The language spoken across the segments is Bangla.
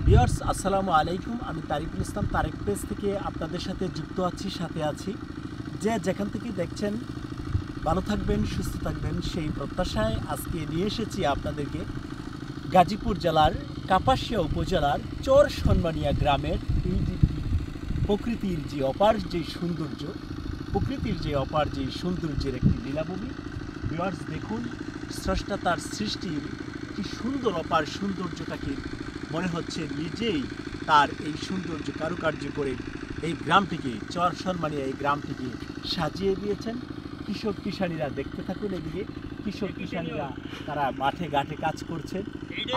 ভিউয়ার্স আসসালামু আলাইকুম। আমি তারিকুল ইসলাম তারেক পেজ থেকে আপনাদের সাথে যুক্ত আছি, সাথে আছি। যে যেখান থেকে দেখছেন ভালো থাকবেন, সুস্থ থাকবেন সেই প্রত্যাশায় আজকে নিয়ে এসেছি আপনাদেরকে গাজীপুর জেলার কাপাসিয়া উপজেলার চর সন্মানিয়া গ্রামের এই যে প্রকৃতির যে অপার যে সৌন্দর্য, প্রকৃতির যে অপার যে সৌন্দর্যের একটি লীলাভূমি। ভিউয়ার্স দেখুন, স্রষ্টা তার সৃষ্টির কি সুন্দর অপার সৌন্দর্যটাকে মনে হচ্ছে নিজেই তার এই সৌন্দর্য কারুকার্য করে এই গ্রামটিকে, চর সন্মানিয়া এই গ্রামটিকে সাজিয়ে দিয়েছেন। কৃষক কিষানীরা দেখতে থাকুন, এদিকে কৃষক কিষানীরা তারা মাঠে ঘাটে কাজ করছেন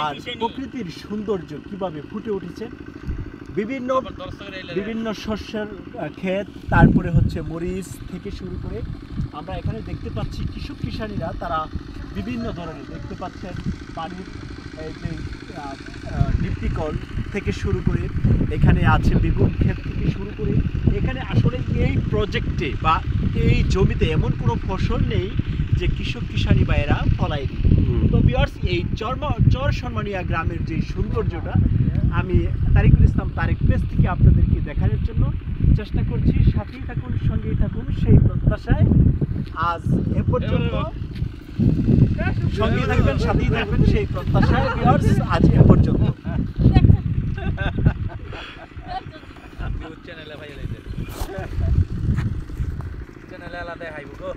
আর প্রকৃতির সৌন্দর্য কিভাবে ফুটে উঠেছে। বিভিন্ন শস্যের ক্ষেত, তারপরে হচ্ছে মরিচ থেকে শুরু করে আমরা এখানে দেখতে পাচ্ছি কৃষক কিষানীরা তারা বিভিন্ন ধরনের দেখতে পাচ্ছেন পানির যে ডিপটিকল থেকে শুরু করে এখানে আছে বেগুন ক্ষেত থেকে শুরু করে এখানে আসলে এই প্রজেক্টে বা এই জমিতে এমন কোনো ফসল নেই যে কৃষক কিষানী ভাইয়েরা ফলায়নি। তো ভিউয়ার্স, এই চর সন্মানিয়া গ্রামের যে সৌন্দর্যটা আমি তারিকুল ইসলাম তারেক পেজ থেকে আপনাদেরকে দেখানোর জন্য চেষ্টা করছি। সাথেই থাকুন, সঙ্গেই থাকুন সেই প্রত্যাশায় আজ এ পর্যন্ত। সঙ্গেই থাকবেন, সাথেই থাকবেন সেই প্রত্যাশায় ভিউয়ার্স আজ এ পর্যন্ত। চ্যানেলে আলাদা হাইব গো।